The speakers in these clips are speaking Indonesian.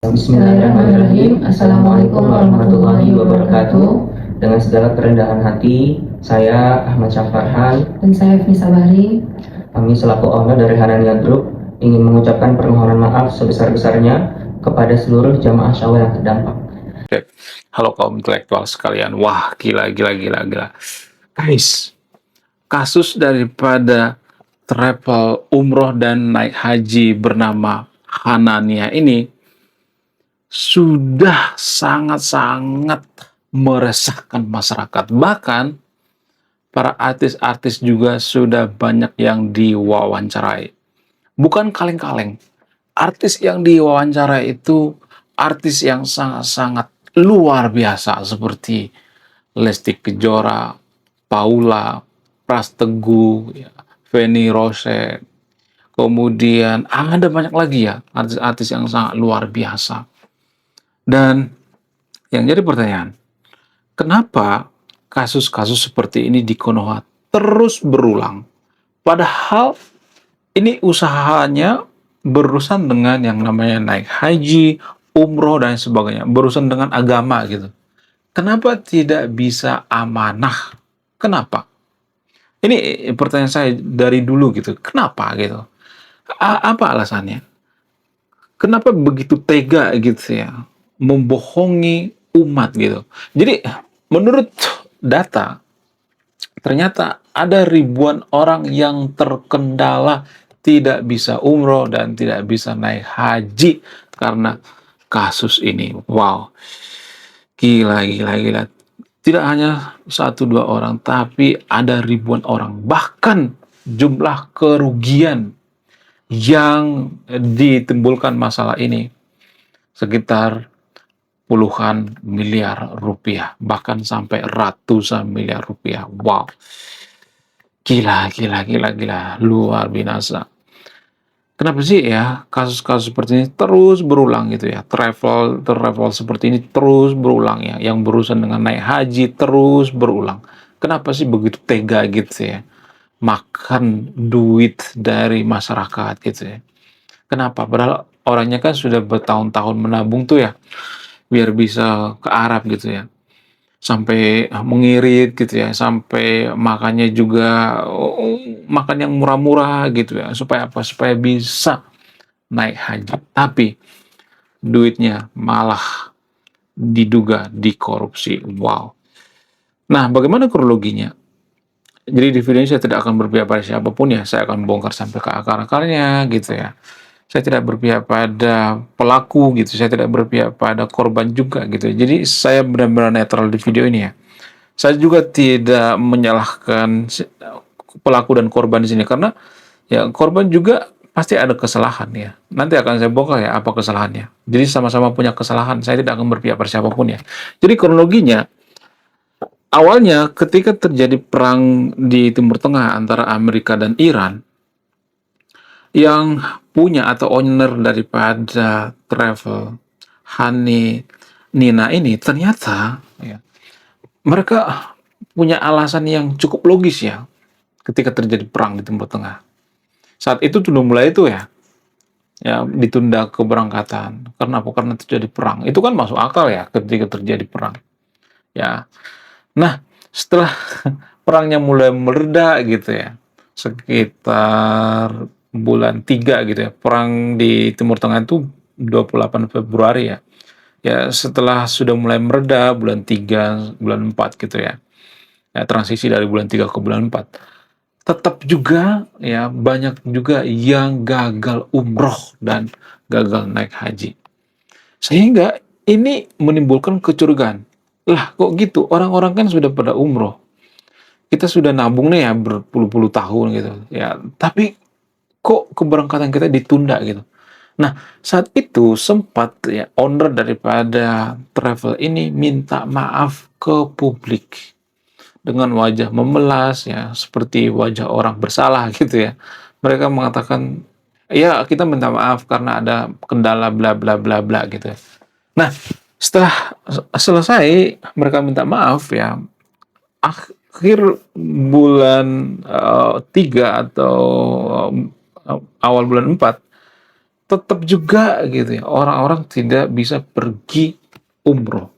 Bismillahirrahmanirrahim. Assalamualaikum warahmatullahi wabarakatuh. Dengan segala kerendahan hati, saya Ahmad Syafarhan dan saya Fisa Bahri. Kami selaku owner dari Hanania Group ingin mengucapkan permohonan maaf sebesar-besarnya kepada seluruh jamaah Syawal yang terdampak. Oke. Halo kaum intelektual sekalian. Wah, gila. Guys, kasus daripada travel umroh dan naik haji bernama Hanania ini sudah sangat-sangat meresahkan masyarakat. Bahkan para artis-artis juga sudah banyak yang diwawancarai. Bukan kaleng-kaleng. Artis yang diwawancarai itu artis yang sangat-sangat luar biasa seperti Lesti Kejora, Paula, Pras Teguh, ya, Feni Rose, kemudian ada banyak lagi ya artis-artis yang sangat luar biasa. Dan yang jadi pertanyaan, kenapa kasus-kasus seperti ini di Konoha terus berulang? Padahal ini usahanya berurusan dengan yang namanya naik haji, umroh, dan sebagainya. Berurusan dengan agama gitu. Kenapa tidak bisa amanah? Kenapa? Ini pertanyaan saya dari dulu gitu. Kenapa gitu? Apa alasannya? Kenapa begitu tega gitu ya membohongi umat gitu? Jadi menurut data ternyata ada ribuan orang yang terkendala tidak bisa umroh dan tidak bisa naik haji karena kasus ini. Wow, gila. Tidak hanya satu dua orang, tapi ada ribuan orang. Bahkan jumlah kerugian yang ditimbulkan masalah ini sekitar puluhan miliar rupiah, bahkan sampai ratusan miliar rupiah. Wow, gila, luar biasa. Kenapa sih ya kasus-kasus seperti ini terus berulang gitu ya? Travel seperti ini terus berulang ya, yang berurusan dengan naik haji terus berulang. Kenapa sih begitu tega gitu ya? Makan duit dari masyarakat gitu ya. Kenapa? Padahal orangnya kan sudah bertahun-tahun menabung tuh ya, biar bisa ke Arab gitu ya. Sampai mengirit gitu ya, sampai makannya juga makan yang murah-murah gitu ya, supaya apa? Supaya bisa naik haji. Tapi duitnya malah diduga dikorupsi. Wow. Nah, bagaimana kronologinya? Jadi di video ini saya tidak akan berpihak pada siapapun ya, saya akan bongkar sampai ke akar-akarnya gitu ya. Saya tidak berpihak pada pelaku gitu, saya tidak berpihak pada korban juga gitu. Jadi saya benar-benar netral di video ini ya. Saya juga tidak menyalahkan pelaku dan korban di sini karena ya korban juga pasti ada kesalahan ya. Nanti akan saya bongkar ya apa kesalahannya. Jadi sama-sama punya kesalahan. Saya tidak akan berpihak pada siapapun ya. Jadi kronologinya awalnya ketika terjadi perang di Timur Tengah antara Amerika dan Iran, yang punya atau owner daripada travel Hani Nina ini ternyata ya, mereka punya alasan yang cukup logis ya ketika terjadi perang di Timur Tengah. Saat itu sudah mulai itu ya ditunda keberangkatan. Karena apa? Karena terjadi perang. Itu kan masuk akal ya ketika terjadi perang. Ya. Nah, setelah perangnya mulai mereda gitu ya, sekitar bulan 3 gitu ya. Perang di Timur Tengah itu 28 Februari ya. Ya, setelah sudah mulai mereda bulan 3, bulan 4 gitu ya. Ya, transisi dari bulan 3 ke bulan 4. Tetap juga ya banyak juga yang gagal umroh dan gagal naik haji. Sehingga ini menimbulkan kecurigaan. Lah kok gitu? Orang-orang kan sudah pada umroh. Kita sudah nabung nih ya berpuluh-puluh tahun gitu. Ya, tapi kok keberangkatan kita ditunda gitu. Nah, saat itu sempat ya owner daripada travel ini minta maaf ke publik dengan wajah memelas ya, seperti wajah orang bersalah gitu ya. Mereka mengatakan, "Ya, kita minta maaf karena ada kendala bla bla bla bla," gitu. Nah, setelah selesai mereka minta maaf ya, akhir bulan 3 atau awal bulan 4 tetap juga gitu ya orang-orang tidak bisa pergi umroh.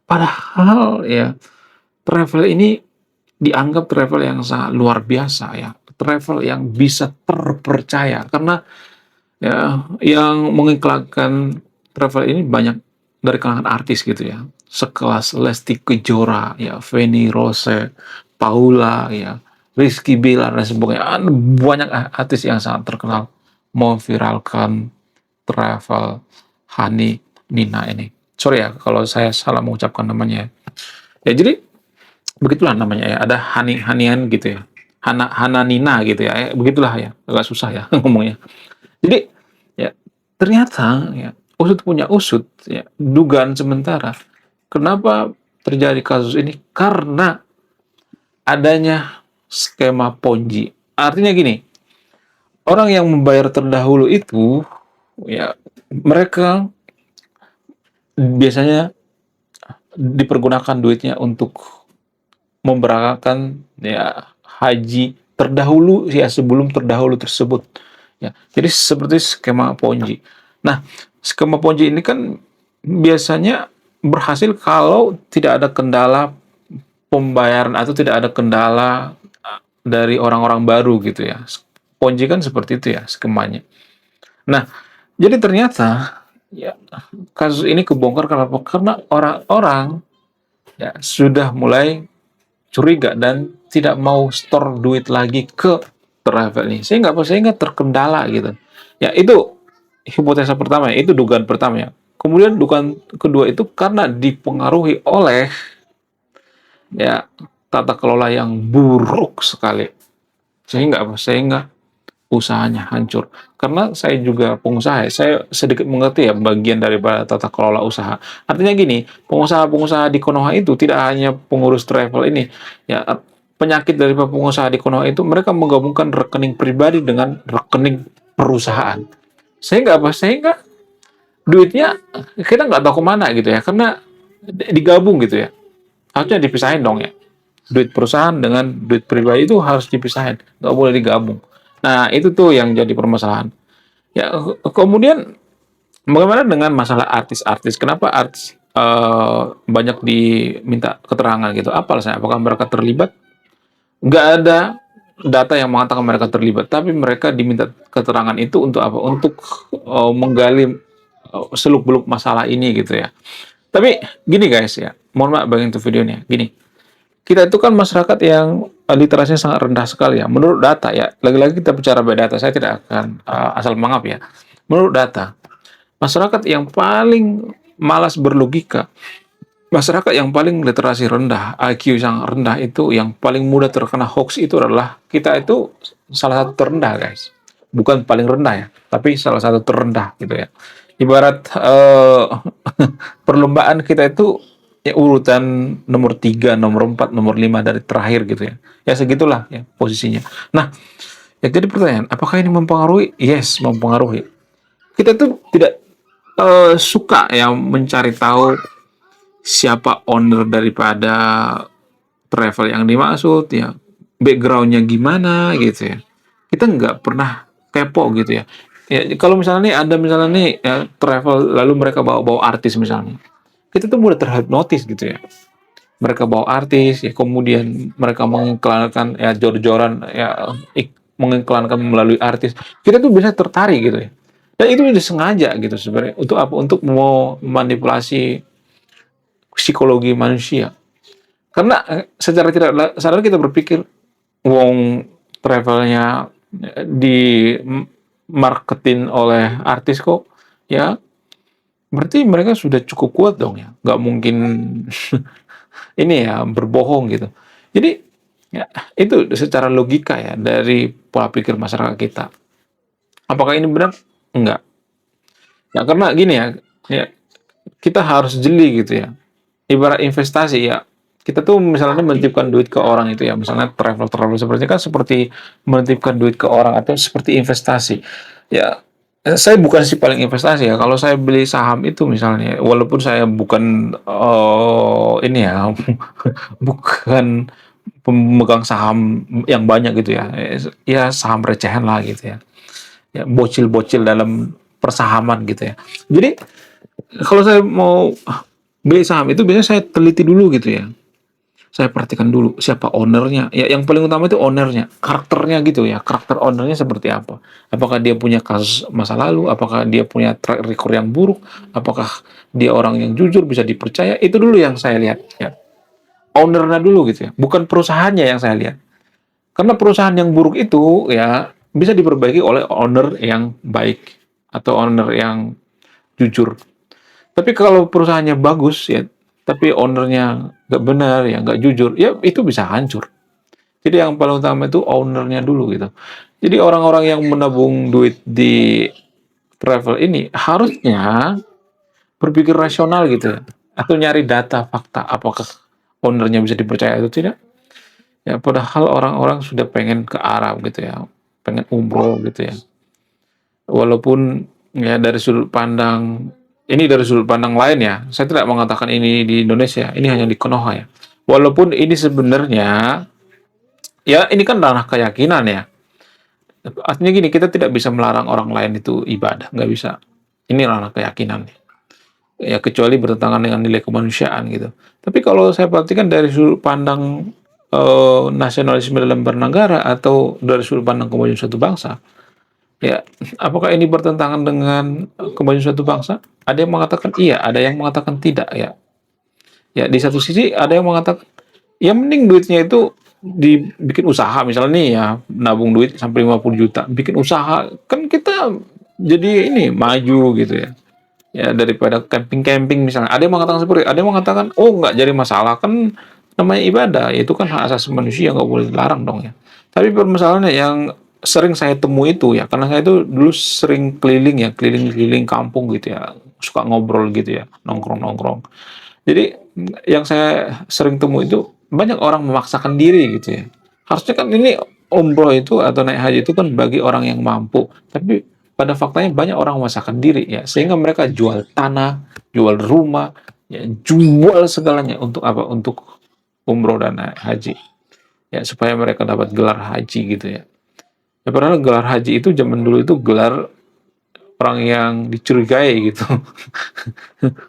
Padahal ya travel ini dianggap travel yang sangat luar biasa ya, travel yang bisa terpercaya karena ya yang mengiklankan travel ini banyak dari kalangan artis gitu ya. Sekelas Lesti Kejora, ya Feni Rose, Paula, ya Rizky Bilar dan sebagainya. Banyak artis yang sangat terkenal memviralkan travel Hani Nina ini. Sorry ya kalau saya salah mengucapkan namanya. Ya jadi begitulah namanya ya. Ada Hanian gitu ya. Hana Nina gitu ya. Begitulah ya. Agak susah ya ngomongnya. Jadi ya ternyata ya usut punya usut ya dugaan sementara kenapa terjadi kasus ini karena adanya skema Ponzi. Artinya gini, orang yang membayar terdahulu itu ya mereka biasanya dipergunakan duitnya untuk memberangkatkan ya haji terdahulu ya sebelum terdahulu tersebut ya. Jadi seperti skema Ponzi. Nah, skema Ponzi ini kan biasanya berhasil kalau tidak ada kendala pembayaran atau tidak ada kendala dari orang-orang baru gitu ya. Ponzi kan seperti itu ya skemanya. Nah, jadi ternyata ya kasus ini kebongkar kenapa? Karena orang-orang ya sudah mulai curiga dan tidak mau store duit lagi ke travel ini. Sehingga terkendala gitu. Ya itu hipotesa pertama ya, itu dugaan pertama ya. Kemudian dugaan kedua itu karena dipengaruhi oleh ya tata kelola yang buruk sekali. Sehingga apa? Sehingga usahanya hancur. Karena saya juga pengusaha, saya sedikit mengerti ya bagian daripada tata kelola usaha. Artinya gini, pengusaha-pengusaha di Konoha itu tidak hanya pengurus travel ini, ya penyakit dari pengusaha di Konoha itu mereka menggabungkan rekening pribadi dengan rekening perusahaan. Sehingga apa? Sehingga duitnya kita nggak tahu kemana gitu ya, karena digabung gitu ya. Harusnya dipisahin dong ya. Duit perusahaan dengan duit pribadi itu harus dipisahin, nggak boleh digabung. Nah, itu tuh yang jadi permasalahan. Ya, kemudian bagaimana dengan masalah artis-artis? Kenapa artis banyak diminta keterangan gitu? Apa alasannya? Apakah mereka terlibat? Nggak ada data yang mengatakan mereka terlibat, tapi mereka diminta keterangan itu untuk apa? Untuk menggali seluk-beluk masalah ini gitu ya. Tapi gini guys ya, mohon maaf bagi untuk videonya. Gini, kita itu kan masyarakat yang literasinya sangat rendah sekali ya. Menurut data ya, lagi-lagi kita bicara by data, saya tidak akan asal mengap ya. Menurut data, masyarakat yang paling malas berlogika, masyarakat yang paling literasi rendah, IQ yang rendah itu, yang paling mudah terkena hoax itu adalah kita itu salah satu terendah guys. Bukan paling rendah ya, tapi salah satu terendah gitu ya. Ibarat perlombaan kita itu ya urutan nomor 3, nomor 4, nomor 5 dari terakhir gitu ya. Ya segitulah ya posisinya. Nah, ya jadi pertanyaan, apakah ini mempengaruhi? Yes, mempengaruhi. Kita tuh tidak suka ya mencari tahu siapa owner daripada travel yang dimaksud ya, backgroundnya gimana gitu ya. Kita nggak pernah kepo gitu ya. Ya kalau misalnya nih ada misalnya nih ya, travel lalu mereka bawa-bawa artis misalnya, kita tuh mudah terhipnotis gitu ya. Mereka bawa artis ya kemudian mereka mengiklankan ya jor-joran ya mengiklankan melalui artis. Kita tuh bisa tertarik gitu ya. Dan itu udah sengaja gitu sebenarnya untuk apa? Untuk mau manipulasi psikologi manusia. Karena secara tidak sadar kita berpikir, wong travelnya di marketin oleh artis kok, ya berarti mereka sudah cukup kuat dong ya, nggak mungkin ini ya berbohong gitu. Jadi ya itu secara logika ya dari pola pikir masyarakat kita. Apakah ini benar? Enggak. Ya karena gini ya, ya kita harus jeli gitu ya. Ibarat investasi ya, kita tuh misalnya menitipkan duit ke orang itu ya, misalnya travel seperti kan seperti menitipkan duit ke orang atau seperti investasi. Ya, saya bukan si paling investasi ya. Kalau saya beli saham itu misalnya, walaupun saya bukan ini ya, bukan pemegang saham yang banyak gitu ya. Ya saham recehan lah gitu ya. Ya bocil-bocil dalam persahaman gitu ya. Jadi kalau saya mau beli saham itu biasanya saya teliti dulu gitu ya. Saya perhatikan dulu siapa ownernya. Ya, yang paling utama itu ownernya, karakternya gitu ya. Karakter ownernya seperti apa? Apakah dia punya kasus masa lalu? Apakah dia punya track record yang buruk? Apakah dia orang yang jujur bisa dipercaya? Itu dulu yang saya lihat. Ya, ownernya dulu gitu ya. Bukan perusahaannya yang saya lihat. Karena perusahaan yang buruk itu ya bisa diperbaiki oleh owner yang baik atau owner yang jujur. Tapi kalau perusahaannya bagus ya, tapi ownernya nggak benar ya, nggak jujur, ya itu bisa hancur. Jadi yang paling utama itu ownernya dulu gitu. Jadi orang-orang yang menabung duit di travel ini harusnya berpikir rasional gitu ya, atau nyari data fakta apakah ownernya bisa dipercaya atau tidak. Ya padahal orang-orang sudah pengen ke Arab gitu ya, pengen umroh gitu ya. Walaupun ya dari sudut pandang ini dari sudut pandang lain ya, saya tidak mengatakan ini di Indonesia, ini hanya di Konoha ya. Walaupun ini sebenarnya ya ini kan ranah keyakinan ya. Artinya gini, kita tidak bisa melarang orang lain itu ibadah, nggak bisa. Ini ranah keyakinan ya, kecuali bertentangan dengan nilai kemanusiaan gitu. Tapi kalau saya perhatikan dari sudut pandang nasionalisme dalam bernegara atau dari sudut pandang kemajuan suatu bangsa, ya, apakah ini bertentangan dengan kemajuan suatu bangsa? Ada yang mengatakan iya, ada yang mengatakan tidak ya. Ya, di satu sisi ada yang mengatakan ya mending duitnya itu dibikin usaha misalnya nih ya, nabung duit sampai 50 juta, bikin usaha kan kita jadi ini maju gitu ya. Ya daripada camping-camping misalnya. Ada yang mengatakan seperti itu, ada yang mengatakan oh nggak jadi masalah kan namanya ibadah, itu kan hak asasi manusia nggak boleh dilarang dong ya. Tapi permasalahannya yang sering saya temui itu ya, karena saya itu dulu sering keliling ya, keliling-keliling kampung gitu ya, suka ngobrol gitu ya, nongkrong-nongkrong. Jadi yang saya sering temui itu banyak orang memaksakan diri gitu ya. Harusnya kan ini umroh itu atau naik haji itu kan bagi orang yang mampu, tapi pada faktanya banyak orang memaksakan diri ya, sehingga mereka jual tanah, jual rumah, ya, jual segalanya untuk apa? Untuk umroh dan naik haji. Ya, supaya mereka dapat gelar haji gitu ya. Ya padahal gelar haji itu zaman dulu itu gelar orang yang dicurigai gitu.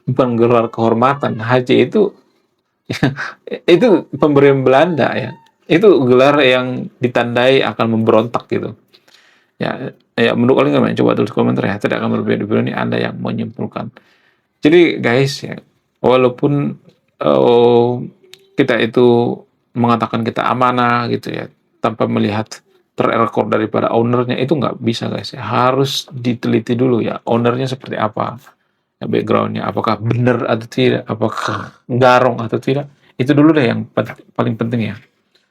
Bukan gelar kehormatan. Haji itu itu pemberian Belanda ya. Itu gelar yang ditandai akan memberontak gitu. Ya, ya menurut kalian gimana? Coba tulis komentar ya. Tidak akan berbeda-beda ini Anda yang menyimpulkan. Jadi guys ya, walaupun kita itu mengatakan kita amanah gitu ya, tanpa melihat track record daripada ownernya itu nggak bisa guys ya. Harus diteliti dulu ya, ownernya seperti apa, ya, backgroundnya, apakah benar atau tidak, apakah garong atau tidak. Itu dulu deh yang paling penting ya.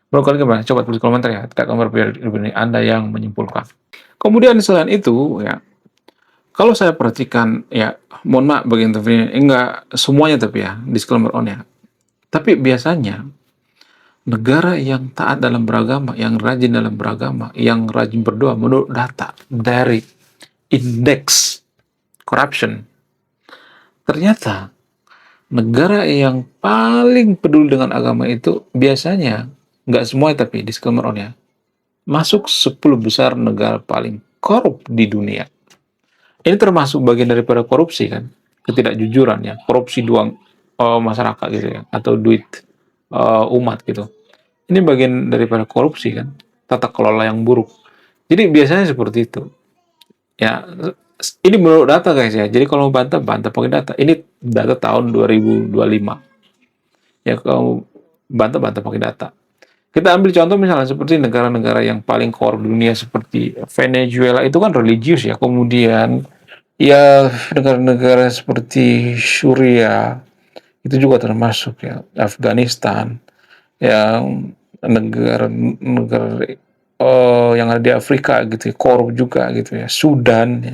Menurut kalian gimana? Coba tulis komentar ya. Tidak akan berbeda Anda yang menyimpulkan. Kemudian selain itu ya, kalau saya perhatikan ya, mohon maaf bagi interview enggak semuanya tapi ya, disclaimer on ya. Tapi biasanya negara yang taat dalam beragama, yang rajin dalam beragama, yang rajin berdoa menurut data dari indeks corruption, ternyata negara yang paling peduli dengan agama itu biasanya nggak semua tapi disclaimer on ya, masuk 10 besar negara paling korup di dunia. Ini termasuk bagian daripada korupsi kan, ketidakjujuran ya, korupsi doang masyarakat gitu ya, atau duit umat gitu. Ini bagian daripada korupsi kan, tata kelola yang buruk. Jadi biasanya seperti itu. Ya, ini menurut data guys ya. Jadi kalau mau bantah, bantah pakai data. Ini data tahun 2025. Ya kalau bantah, bantah pakai data. Kita ambil contoh misalnya seperti negara-negara yang paling korup dunia seperti Venezuela itu kan religius ya. Kemudian ya negara-negara seperti Syria itu juga termasuk ya. Afghanistan, yang negara-negara yang ada di Afrika gitu ya, korup juga gitu ya. Sudan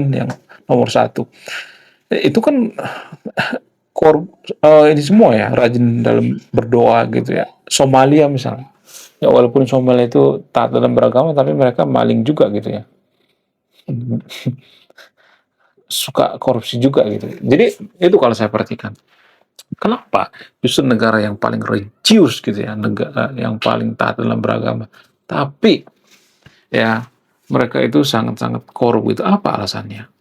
yang nomor satu. Itu kan korup ini semua ya, rajin dalam berdoa gitu ya. Somalia misalnya. Ya walaupun Somalia itu taat dalam beragama tapi mereka maling juga gitu ya. Suka korupsi juga gitu. Jadi itu kalau saya perhatikan. Kenapa? Justru negara yang paling religius gitu ya, negara yang paling taat dalam beragama. Tapi ya mereka itu sangat-sangat korup gitu. Apa alasannya?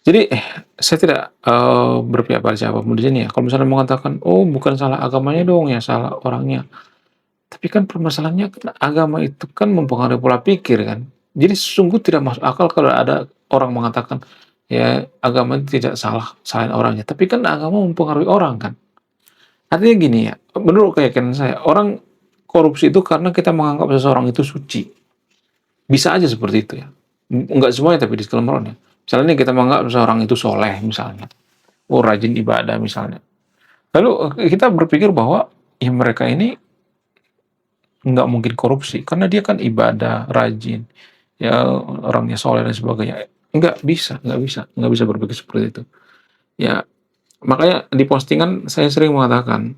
Jadi saya tidak berpihak pada siapapun di sini ya. Kalau misalnya mengatakan, oh bukan salah agamanya dong ya, salah orangnya. Tapi kan permasalahannya kan agama itu kan mempengaruhi pola pikir kan. Jadi sungguh tidak masuk akal kalau ada orang mengatakan ya agama itu tidak salah, salahin orangnya. Tapi kan agama mempengaruhi orang kan. Artinya gini ya, menurut keyakinan saya, orang korupsi itu karena kita menganggap seseorang itu suci. Bisa aja seperti itu ya. Enggak semuanya tapi di ya. Misalnya nih kita menganggap seseorang itu soleh misalnya. Oh rajin ibadah misalnya. Lalu kita berpikir bahwa ya mereka ini nggak mungkin korupsi karena dia kan ibadah, rajin, ya orangnya soleh dan sebagainya. Nggak bisa berpikir seperti itu. Ya, makanya di postingan saya sering mengatakan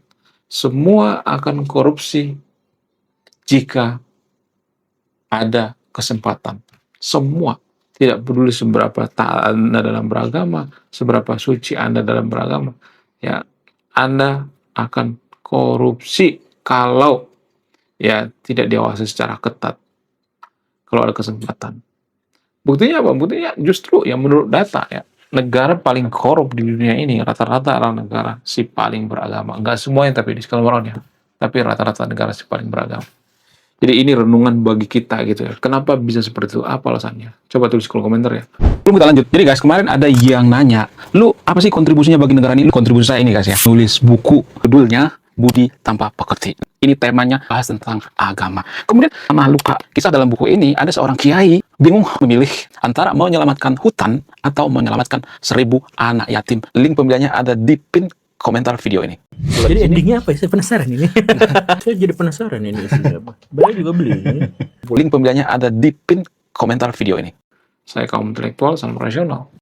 semua akan korupsi jika ada kesempatan. Semua, tidak peduli seberapa taat Anda dalam beragama, seberapa suci Anda dalam beragama, ya Anda akan korupsi kalau ya tidak diawasi secara ketat. Kalau ada kesempatan. Buktinya apa? Buktinya justru yang menurut data ya, negara paling korup di dunia ini rata-rata adalah negara si paling beragama. Enggak semuanya tapi di skala ya. Tapi rata-rata negara si paling beragama. Jadi ini renungan bagi kita gitu ya. Kenapa bisa seperti itu? Apa alasannya? Coba tulis kolom komentar ya. Belum kita lanjut. Jadi guys, kemarin ada yang nanya, lu apa sih kontribusinya bagi negara ini? Lu kontribusi saya ini guys ya. Nulis buku, judulnya Budi Tanpa Pekerti. Ini temanya bahas tentang agama. Kemudian sama luka. Kisah dalam buku ini ada seorang kiai bingung memilih antara menyelamatkan hutan atau menyelamatkan 1000 anak yatim. Link pembeliannya ada di pin komentar video ini. Jadi endingnya apa ya? Saya penasaran ini. Saya jadi penasaran ini isinya apa. Beliau juga beli ini. Link pembeliannya ada di pin komentar video ini. Saya kaum intelektual, salam rasional.